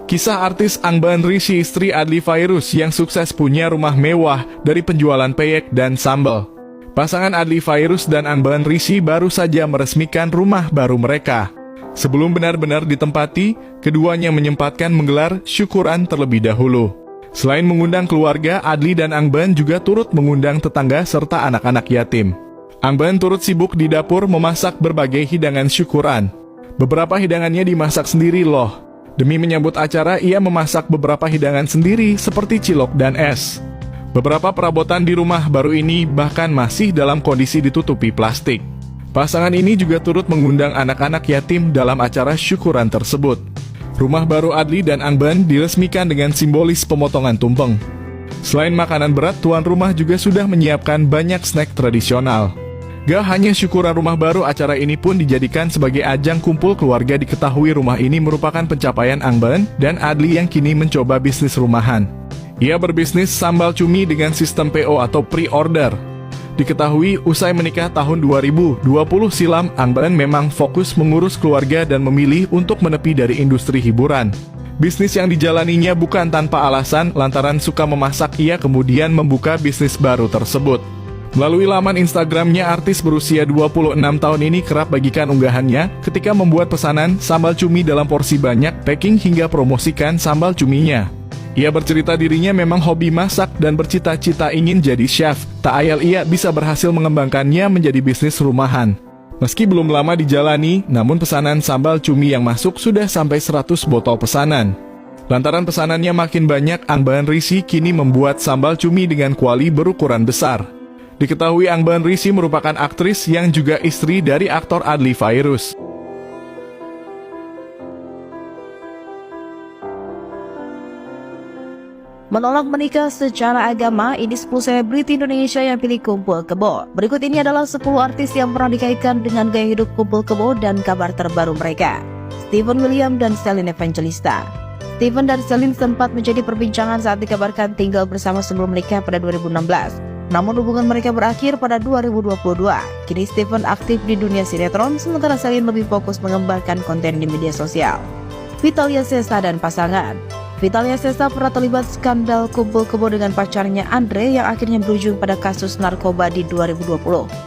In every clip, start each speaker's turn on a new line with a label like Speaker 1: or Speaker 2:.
Speaker 1: Kisah artis Angban Rishi istri Adly Fairuz yang sukses punya rumah mewah dari penjualan peyek dan sambal. Pasangan Adly Fairuz dan Angban Rishi baru saja meresmikan rumah baru mereka. Sebelum benar-benar ditempati, keduanya menyempatkan menggelar syukuran terlebih dahulu. Selain mengundang keluarga, Adly dan Angban juga turut mengundang tetangga serta anak-anak yatim. Angban turut sibuk di dapur memasak berbagai hidangan syukuran. Beberapa hidangannya dimasak sendiri loh. Demi menyambut acara, ia memasak beberapa hidangan sendiri seperti cilok dan es. Beberapa perabotan di rumah baru ini bahkan masih dalam kondisi ditutupi plastik. Pasangan ini juga turut mengundang anak-anak yatim dalam acara syukuran tersebut. Rumah baru Adly dan Angban diresmikan dengan simbolis pemotongan tumpeng. Selain makanan berat, tuan rumah juga sudah menyiapkan banyak snack tradisional. Gak hanya syukuran rumah baru, acara ini pun dijadikan sebagai ajang kumpul keluarga. Diketahui rumah ini merupakan pencapaian Angban dan Adly yang kini mencoba bisnis rumahan. Ia berbisnis sambal cumi dengan sistem PO atau pre-order. Diketahui usai menikah tahun 2020 silam, Angban memang fokus mengurus keluarga dan memilih untuk menepi dari industri hiburan. Bisnis yang dijalaninya bukan tanpa alasan, lantaran suka memasak ia kemudian membuka bisnis baru tersebut. Melalui laman Instagramnya, artis berusia 26 tahun ini kerap bagikan unggahannya ketika membuat pesanan sambal cumi dalam porsi banyak, packing hingga promosikan sambal cuminya. Ia bercerita dirinya memang hobi masak dan bercita-cita ingin jadi chef. Tak ayal ia bisa berhasil mengembangkannya menjadi bisnis rumahan. Meski belum lama dijalani, namun pesanan sambal cumi yang masuk sudah sampai 100 botol pesanan. Lantaran pesanannya makin banyak, Angban Rishi kini membuat sambal cumi dengan kuali berukuran besar. Diketahui Angban Rishi merupakan aktris yang juga istri dari aktor Adly Fairuz.
Speaker 2: Menolak menikah secara agama, ini 10 selebriti Indonesia yang pilih kumpul kebo. Berikut ini adalah 10 artis yang pernah dikaitkan dengan gaya hidup kumpul kebo dan kabar terbaru mereka. Steven William dan Celine Evangelista. Steven dan Celine sempat menjadi perbincangan saat dikabarkan tinggal bersama sebelum menikah pada 2016. Namun hubungan mereka berakhir pada 2022. Kini Steven aktif di dunia sinetron, sementara Celine lebih fokus mengembangkan konten di media sosial. Vitalia Sesa dan pasangan. Vitalia Sesa pernah terlibat skandal kumpul kebo dengan pacarnya Andre yang akhirnya berujung pada kasus narkoba di 2020.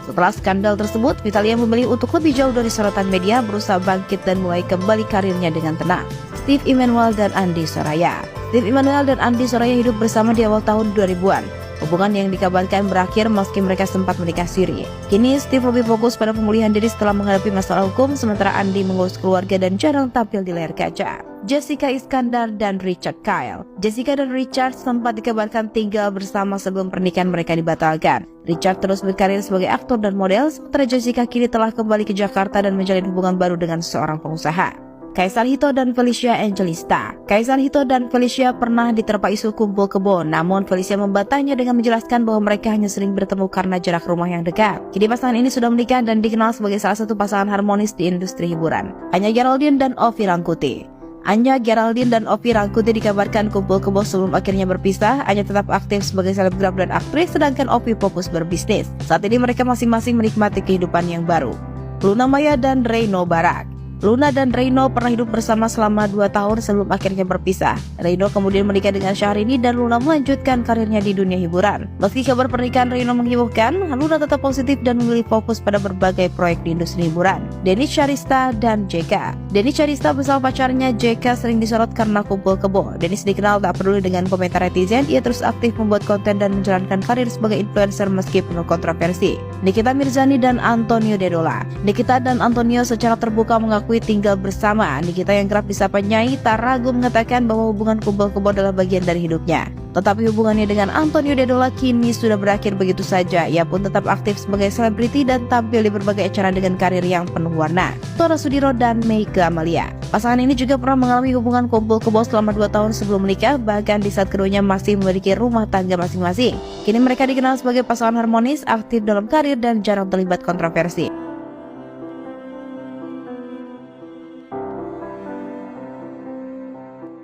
Speaker 2: Setelah skandal tersebut, Vitalia memilih untuk lebih jauh dari sorotan media, berusaha bangkit dan mulai kembali karirnya dengan tenang. Steve Emmanuel dan Andi Soraya. Steve Emmanuel dan Andi Soraya hidup bersama di awal tahun 2000-an. Hubungan yang dikabarkan berakhir meski mereka sempat menikah siri. Kini Steve lebih fokus pada pemulihan diri setelah menghadapi masalah hukum, sementara Andi mengurus keluarga dan jarang tampil di layar kaca. Jessica Iskandar dan Richard Kyle. Jessica dan Richard sempat dikabarkan tinggal bersama sebelum pernikahan mereka dibatalkan. Richard terus berkarir sebagai aktor dan model, sementara Jessica kini telah kembali ke Jakarta dan menjalin hubungan baru dengan seorang pengusaha. Kaisar Hito dan Felicia Angelista. Kaisar Hito dan Felicia pernah diterpa isu kumpul kebo, namun Felicia membantahnya dengan menjelaskan bahwa mereka hanya sering bertemu karena jarak rumah yang dekat. Kini pasangan ini sudah menikah dan dikenal sebagai salah satu pasangan harmonis di industri hiburan. Anya Geraldine dan Ovi Rangkuti. Anya Geraldine dan Ovi Rangkuti dikabarkan kumpul kebo sebelum akhirnya berpisah. Anya tetap aktif sebagai selebgram dan aktris, sedangkan Ovi fokus berbisnis. Saat ini mereka masing-masing menikmati kehidupan yang baru. Luna Maya dan Reino Barak. Luna dan Reino pernah hidup bersama selama 2 tahun sebelum akhirnya berpisah. Reino kemudian menikah dengan Syahrini dan Luna melanjutkan karirnya di dunia hiburan. Meski kabar pernikahan Reino menghebohkan, Luna tetap positif dan memilih fokus pada berbagai proyek di industri hiburan. Denny Charista dan JK. Denny Charista bersama pacarnya JK sering disorot karena kumpul kebo. Denny dikenal tak peduli dengan komentar netizen, ia terus aktif membuat konten dan menjalankan karir sebagai influencer meski penuh kontroversi. Nikita Mirzani dan Antonio Dedola. Nikita dan Antonio secara terbuka mengaku tinggal bersama. Nikita yang kerap disapa Nyai tak ragu mengatakan bahwa hubungan kumpul kebo adalah bagian dari hidupnya. Tetapi hubungannya dengan Antonio Dedola kini sudah berakhir begitu saja. Ia pun tetap aktif sebagai selebriti dan tampil di berbagai acara dengan karir yang penuh warna. Tora Sudiro dan Meike Amalia. Pasangan ini juga pernah mengalami hubungan kumpul kebo selama 2 tahun sebelum menikah, bahkan di saat keduanya masih memiliki rumah tangga masing-masing. Kini mereka dikenal sebagai pasangan harmonis, aktif dalam karir dan jarang terlibat kontroversi.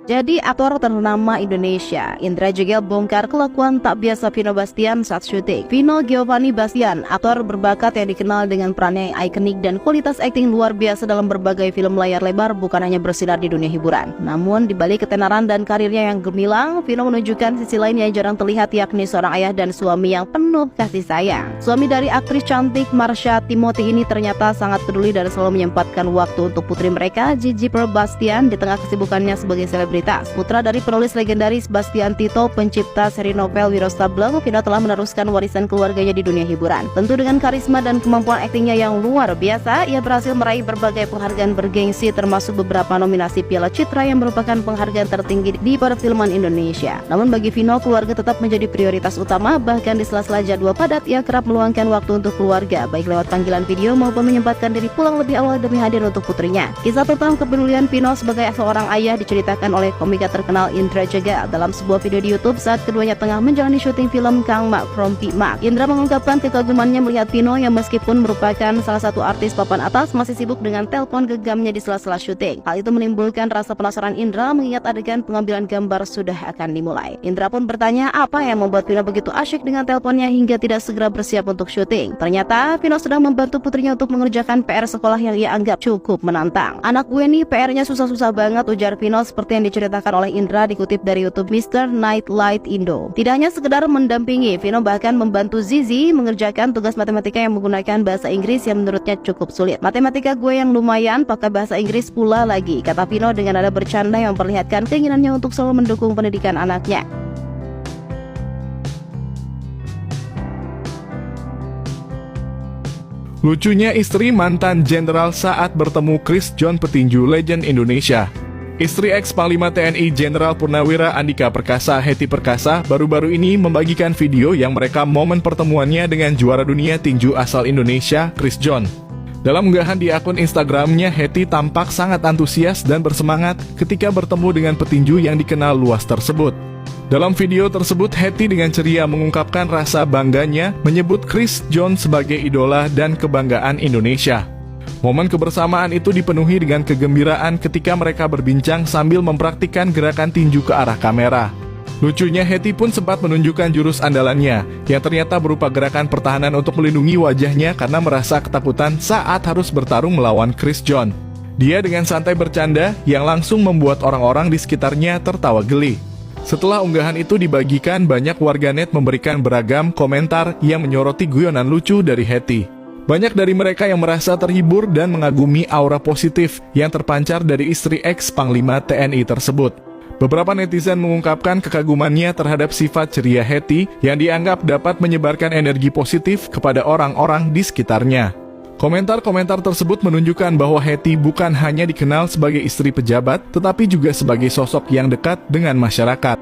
Speaker 2: Jadi aktor ternama Indonesia, Indra juga bongkar kelakuan tak biasa Vino Bastian saat syuting. Vino Giovanni Bastian, aktor berbakat yang dikenal dengan perannya yang ikonik dan kualitas akting luar biasa dalam berbagai film layar lebar, bukan hanya bersinar di dunia hiburan. Namun di balik ketenaran dan karirnya yang gemilang, Vino menunjukkan sisi lain yang jarang terlihat, yakni seorang ayah dan suami yang penuh kasih sayang. Suami dari aktris cantik Marsha Timothy ini ternyata sangat peduli dan selalu menyempatkan waktu untuk putri mereka, Gigi Bastian, di tengah kesibukannya sebagai selebritas. Putra dari penulis legendaris Bastian Tito, pencipta seri novel Wiro Sableng, Vino telah meneruskan warisan keluarganya di dunia hiburan. Tentu dengan karisma dan kemampuan aktingnya yang luar biasa, ia berhasil meraih berbagai penghargaan bergengsi, termasuk beberapa nominasi Piala Citra yang merupakan penghargaan tertinggi di perfilman Indonesia. Namun bagi Vino, keluarga tetap menjadi prioritas utama. Bahkan di sela-sela jadwal padat, ia kerap meluangkan waktu untuk keluarga, baik lewat panggilan video maupun menyempatkan diri pulang lebih awal demi hadir untuk putrinya. Kisah tentang kepedulian Vino sebagai seorang ayah diceritakan oleh komika terkenal Indra Jega dalam sebuah video di YouTube saat keduanya tengah menjalani syuting film Kang Mak from Big Mak. Indra mengungkapkan kekagumannya melihat Vino yang meskipun merupakan salah satu artis papan atas masih sibuk dengan telepon genggamnya di sela-sela syuting. Hal itu menimbulkan rasa penasaran Indra mengingat adegan pengambilan gambar sudah akan dimulai. Indra pun bertanya apa yang membuat Vino begitu asyik dengan teleponnya hingga tidak segera bersiap untuk syuting. Ternyata Vino sedang membantu putrinya untuk mengerjakan PR sekolah yang ia anggap cukup menantang. "Anak gue nih PR-nya susah-susah banget," ujar Vino seperti yang diceritakan oleh Indra dikutip dari YouTube Mr. Nightlight Indo. Tidak hanya sekedar mendampingi, Vino bahkan membantu Zizi mengerjakan tugas matematika yang menggunakan bahasa Inggris yang menurutnya cukup sulit. "Matematika gue yang lumayan, pakai bahasa Inggris pula lagi," kata Vino dengan nada bercanda yang memperlihatkan keinginannya untuk selalu mendukung pendidikan anaknya.
Speaker 1: Lucunya istri mantan jenderal saat bertemu Chris John, petinju legend Indonesia. Istri ex-Panglima TNI Jenderal Purnawira Andika Perkasa, Hetty Perkasa, baru-baru ini membagikan video yang merekam momen pertemuannya dengan juara dunia tinju asal Indonesia, Chris John. Dalam unggahan di akun Instagramnya, Hetty tampak sangat antusias dan bersemangat ketika bertemu dengan petinju yang dikenal luas tersebut. Dalam video tersebut, Hetty dengan ceria mengungkapkan rasa bangganya menyebut Chris John sebagai idola dan kebanggaan Indonesia. Momen kebersamaan itu dipenuhi dengan kegembiraan ketika mereka berbincang sambil mempraktikkan gerakan tinju ke arah kamera. Lucunya, Hetty pun sempat menunjukkan jurus andalannya, yang ternyata berupa gerakan pertahanan untuk melindungi wajahnya karena merasa ketakutan saat harus bertarung melawan Chris John. Dia dengan santai bercanda yang langsung membuat orang-orang di sekitarnya tertawa geli. Setelah unggahan itu dibagikan, banyak warganet memberikan beragam komentar yang menyoroti guyonan lucu dari Hetty. Banyak dari mereka yang merasa terhibur dan mengagumi aura positif yang terpancar dari istri ex-Panglima TNI tersebut. Beberapa netizen mengungkapkan kekagumannya terhadap sifat ceria Hetty yang dianggap dapat menyebarkan energi positif kepada orang-orang di sekitarnya. Komentar-komentar tersebut menunjukkan bahwa Hetty bukan hanya dikenal sebagai istri pejabat, tetapi juga sebagai sosok yang dekat dengan masyarakat.